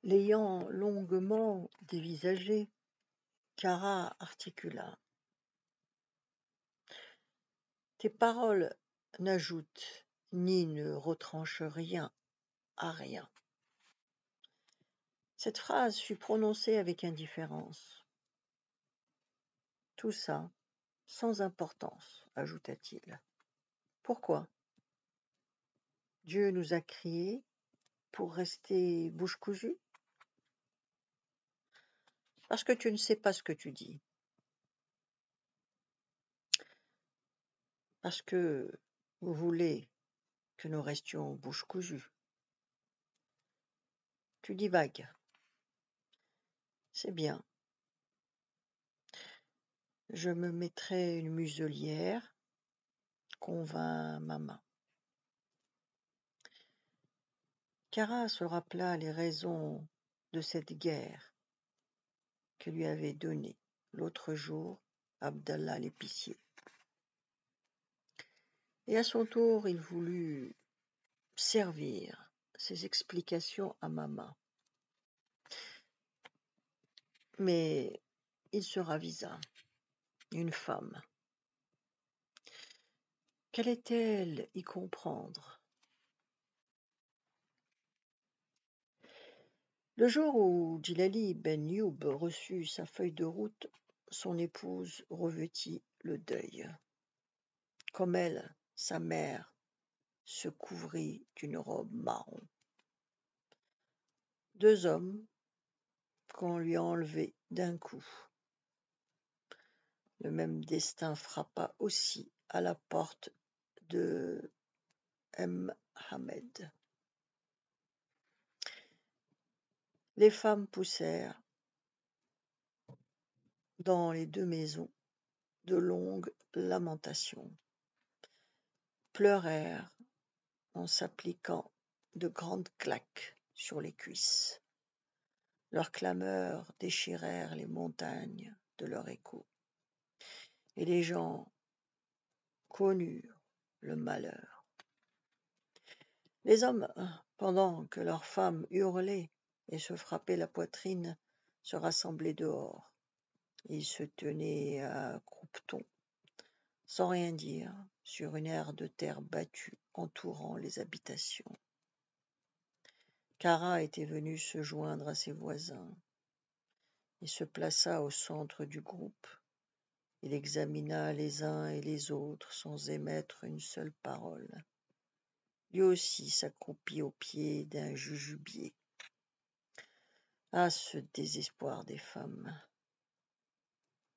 L'ayant longuement dévisagé, Cara articula. Tes paroles n'ajoutent ni ne retranchent rien à rien. Cette phrase fut prononcée avec indifférence. Tout ça, sans importance, ajouta-t-il. Pourquoi? Dieu nous a créés pour rester bouche cousue? Parce que tu ne sais pas ce que tu dis. Parce que vous voulez que nous restions bouche cousue. Tu divagues. C'est bien. Je me mettrai une muselière, convint Maman. Cara se rappela les raisons de cette guerre que lui avait donnée l'autre jour Abdallah l'épicier. Et à son tour, il voulut servir ses explications à Maman. Mais il se ravisa. Une femme. Qu'allait-elle y comprendre? Le jour où Djilali Ben Youb reçut sa feuille de route, son épouse revêtit le deuil. Comme elle, sa mère se couvrit d'une robe marron. Deux hommes qu'on lui a enlevés d'un coup. Le même destin frappa aussi à la porte de M. Hamed. Les femmes poussèrent dans les deux maisons de longues lamentations, pleurèrent en s'appliquant de grandes claques sur les cuisses. Leurs clameurs déchirèrent les montagnes de leur écho, et les gens connurent le malheur. Les hommes, pendant que leurs femmes hurlaient et se frappaient la poitrine, se rassemblaient dehors. Ils se tenaient à croupe-ton, sans rien dire, sur une aire de terre battue entourant les habitations. Cara était venu se joindre à ses voisins. Il se plaça au centre du groupe. Il examina les uns et les autres sans émettre une seule parole. Lui aussi s'accroupit au pied d'un jujubier. Ah, ce désespoir des femmes!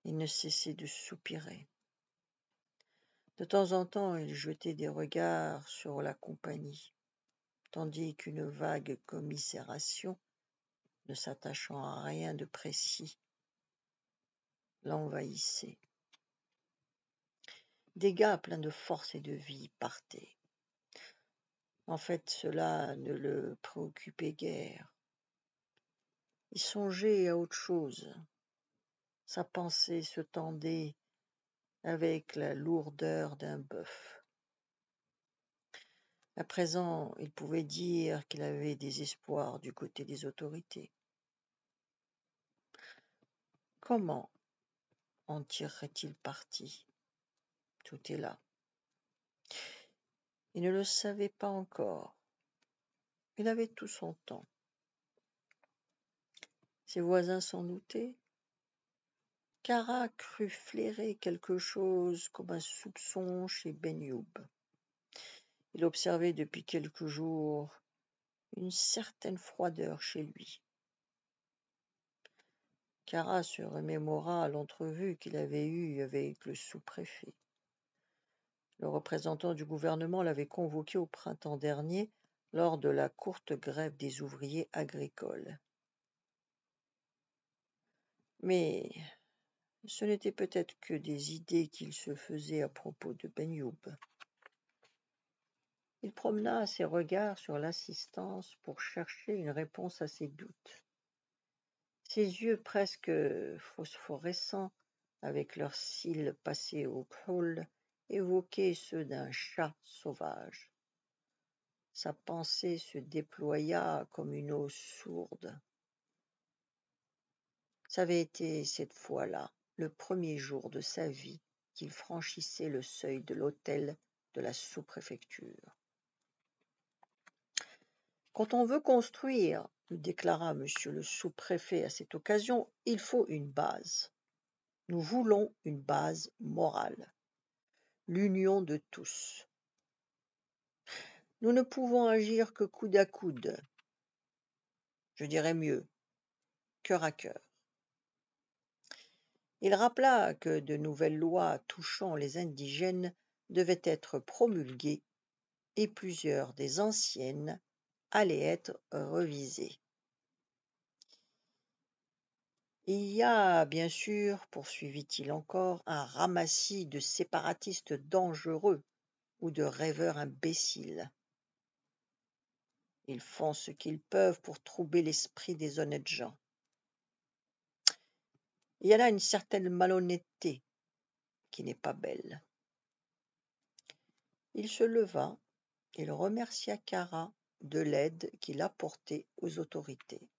Il ne cessait de soupirer. De temps en temps, il jetait des regards sur la compagnie, tandis qu'une vague commisération, ne s'attachant à rien de précis, l'envahissait. Des gars pleins de force et de vie partaient. En fait, cela ne le préoccupait guère. Il songeait à autre chose. Sa pensée se tendait avec la lourdeur d'un bœuf. À présent, il pouvait dire qu'il avait des espoirs du côté des autorités. Comment en tirerait-il parti? Tout est là. Il ne le savait pas encore. Il avait tout son temps. Ses voisins s'en doutaient. Cara crut flairer quelque chose comme un soupçon chez Ben Youb. Il observait depuis quelques jours une certaine froideur chez lui. Cara se remémora l'entrevue qu'il avait eue avec le sous-préfet. Le représentant du gouvernement l'avait convoqué au printemps dernier lors de la courte grève des ouvriers agricoles. Mais ce n'était peut-être que des idées qu'il se faisait à propos de Ben Youb. Il promena ses regards sur l'assistance pour chercher une réponse à ses doutes. Ses yeux presque phosphorescents, avec leurs cils passés au k'houl, évoquaient ceux d'un chat sauvage. Sa pensée se déploya comme une eau sourde. Ça avait été cette fois-là le premier jour de sa vie qu'il franchissait le seuil de l'hôtel de la sous-préfecture. Quand on veut construire, lui déclara monsieur le sous-préfet à cette occasion, il faut une base. Nous voulons une base morale, l'union de tous. Nous ne pouvons agir que coude à coude, je dirais mieux, cœur à cœur. Il rappela que de nouvelles lois touchant les indigènes devaient être promulguées et plusieurs des anciennes allaient être revisées. Il y a, bien sûr, poursuivit-il encore, un ramassis de séparatistes dangereux ou de rêveurs imbéciles. Ils font ce qu'ils peuvent pour troubler l'esprit des honnêtes gens. Il y a là une certaine malhonnêteté qui n'est pas belle. Il se leva, il remercia Cara de l'aide qu'il apportait aux autorités.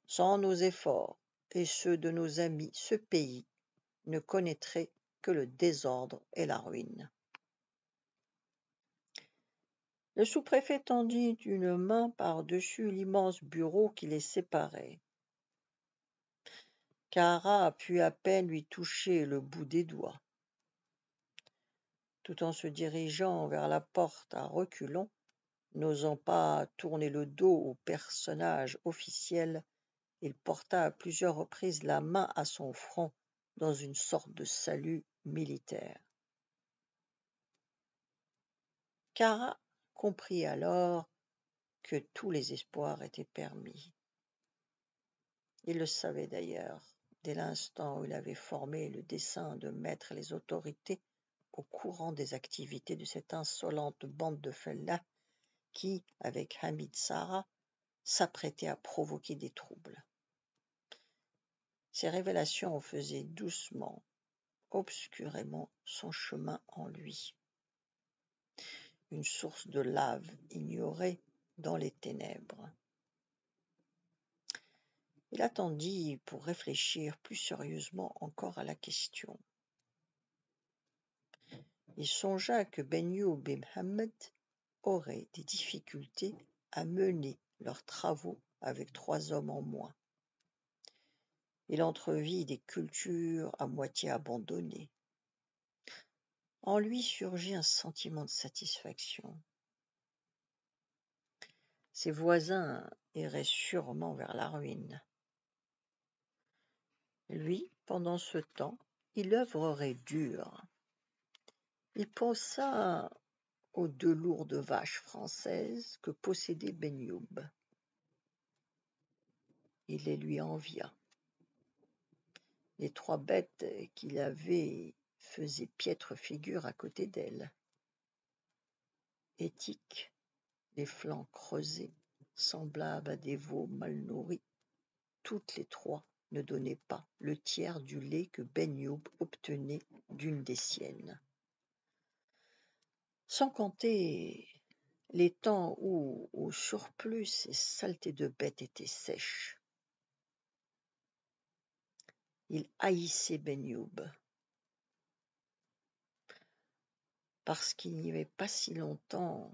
Sans nos efforts et ceux de nos amis, ce pays ne connaîtrait que le désordre et la ruine. Le sous-préfet tendit une main par-dessus l'immense bureau qui les séparait. Cara put à peine lui toucher le bout des doigts. Tout en se dirigeant vers la porte à reculons, n'osant pas tourner le dos au personnage officiel, il porta à plusieurs reprises la main à son front dans une sorte de salut militaire. Cara comprit alors que tous les espoirs étaient permis. Il le savait d'ailleurs, dès l'instant où il avait formé le dessein de mettre les autorités au courant des activités de cette insolente bande de fellahs qui, avec Hamid Sara, s'apprêtait à provoquer des troubles. Ces révélations faisaient doucement, obscurément son chemin en lui. Une source de lave ignorée dans les ténèbres. Il attendit pour réfléchir plus sérieusement encore à la question. Il songea que Benyoub et Mohammed auraient des difficultés à mener leurs travaux avec 3 hommes en moins. Il entrevit des cultures à moitié abandonnées. En lui surgit un sentiment de satisfaction. Ses voisins iraient sûrement vers la ruine. Lui, pendant ce temps, il œuvrerait dur. Il pensa aux 2 lourdes vaches françaises que possédait Benyoub. Il les lui envia. Les 3 bêtes qu'il avait faisaient piètre figure à côté d'elles. Étiques, les flancs creusés, semblables à des veaux mal nourris, toutes les 3 ne donnaient pas le tiers du lait que Benyoub obtenait d'une des siennes. Sans compter les temps où, au surplus, ces saletés de bêtes étaient sèches. Il haïssait Benyoub, parce qu'il n'y avait pas si longtemps,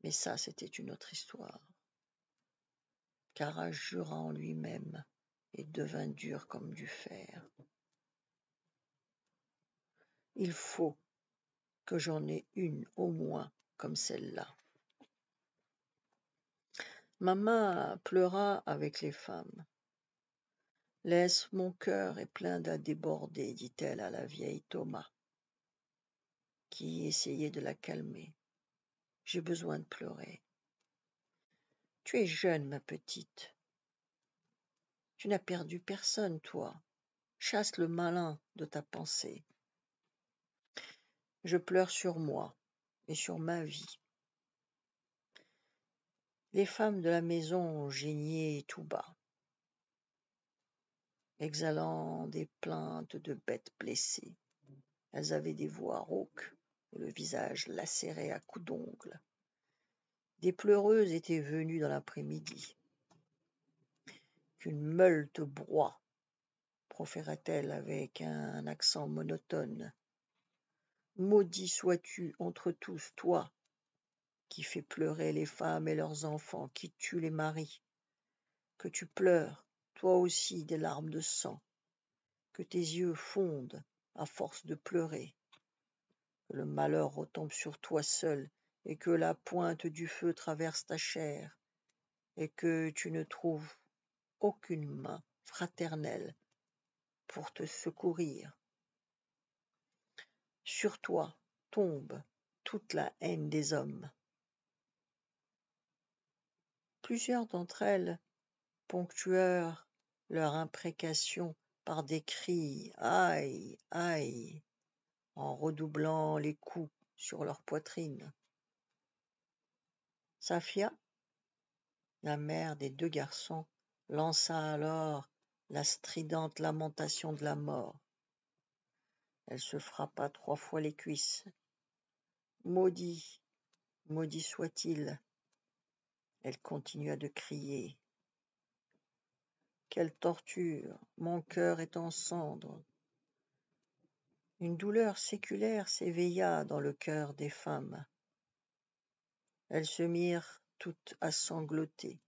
mais ça c'était une autre histoire. Cara jura en lui-même et devint dur comme du fer. Il faut que j'en ai une au moins comme celle-là. Maman pleura avec les femmes. Laisse, mon cœur est plein à déborder, dit-elle à la vieille Thomas, qui essayait de la calmer. J'ai besoin de pleurer. Tu es jeune, ma petite. Tu n'as perdu personne, toi. Chasse le malin de ta pensée. Je pleure sur moi et sur ma vie. Les femmes de la maison geignaient tout bas, exhalant des plaintes de bêtes blessées. Elles avaient des voix rauques et le visage lacéré à coups d'ongles. Des pleureuses étaient venues dans l'après-midi. qu'une meule te broie, proféra-t-elle avec un accent monotone. Maudit sois-tu entre tous, toi, qui fais pleurer les femmes et leurs enfants, qui tue les maris, que tu pleures, toi aussi, des larmes de sang, que tes yeux fondent à force de pleurer, que le malheur retombe sur toi seul, et que la pointe du feu traverse ta chair, et que tu ne trouves aucune main fraternelle pour te secourir. Sur toi tombe toute la haine des hommes. Plusieurs d'entre elles ponctuèrent leur imprécation par des cris « Aïe, aïe !» en redoublant les coups sur leur poitrine. Safia, la mère des 2 garçons, lança alors la stridente lamentation de la mort. Elle se frappa 3 fois les cuisses. « Maudit, maudit soit-il !» Elle continua de crier. « Quelle torture! Mon cœur est en cendres. » Une douleur séculaire s'éveilla dans le cœur des femmes. Elles se mirent toutes à sangloter,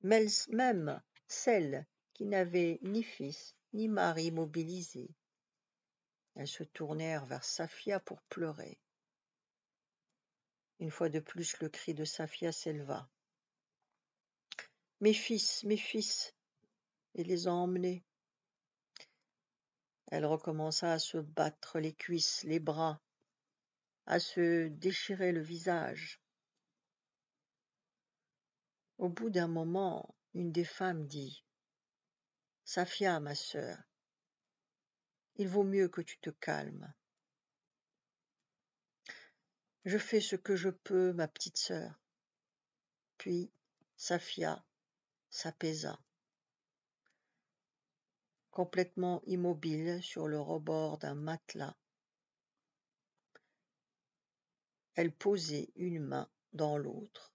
même celles qui n'avaient ni fils ni mari mobilisés. Elles se tournèrent vers Safia pour pleurer. Une fois de plus, le cri de Safia s'éleva. « Mes fils, et les a emmenés. » Elle recommença à se battre les cuisses, les bras, à se déchirer le visage. Au bout d'un moment, une des femmes dit « Safia, ma sœur, il vaut mieux que tu te calmes. »« Je fais ce que je peux, ma petite sœur. » Puis Safia s'apaisa. Complètement immobile sur le rebord d'un matelas, elle posait une main dans l'autre.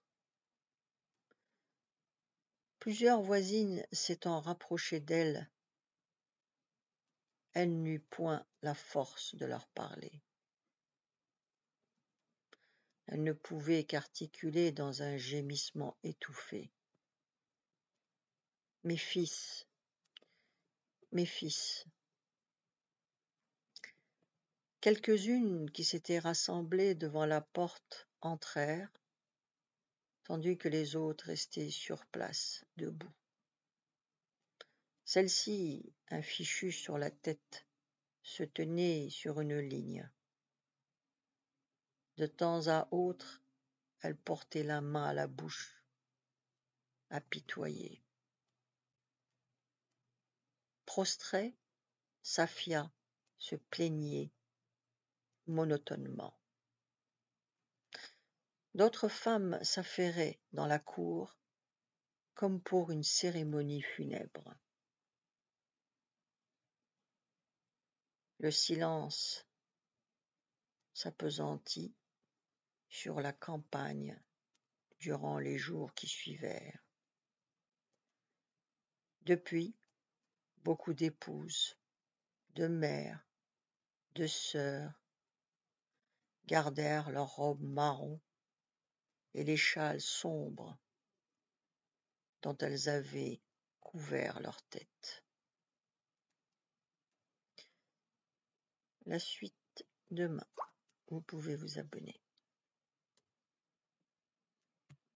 Plusieurs voisines s'étant rapprochées d'elle, elle n'eut point la force de leur parler. Elle ne pouvait qu'articuler dans un gémissement étouffé. « Mes fils, mes fils. » Quelques-unes qui s'étaient rassemblées devant la porte entrèrent, tandis que les autres restaient sur place, debout. Celle-ci, un fichu sur la tête, se tenait sur une ligne. De temps à autre, elle portait la main à la bouche, apitoyée. Prostrée, Safia se plaignait monotonement. D'autres femmes s'affairaient dans la cour comme pour une cérémonie funèbre. Le silence s'appesantit sur la campagne durant les jours qui suivèrent. Depuis, beaucoup d'épouses, de mères, de sœurs gardèrent leurs robes marron et les châles sombres dont elles avaient couvert leur tête. La suite demain. Vous pouvez vous abonner.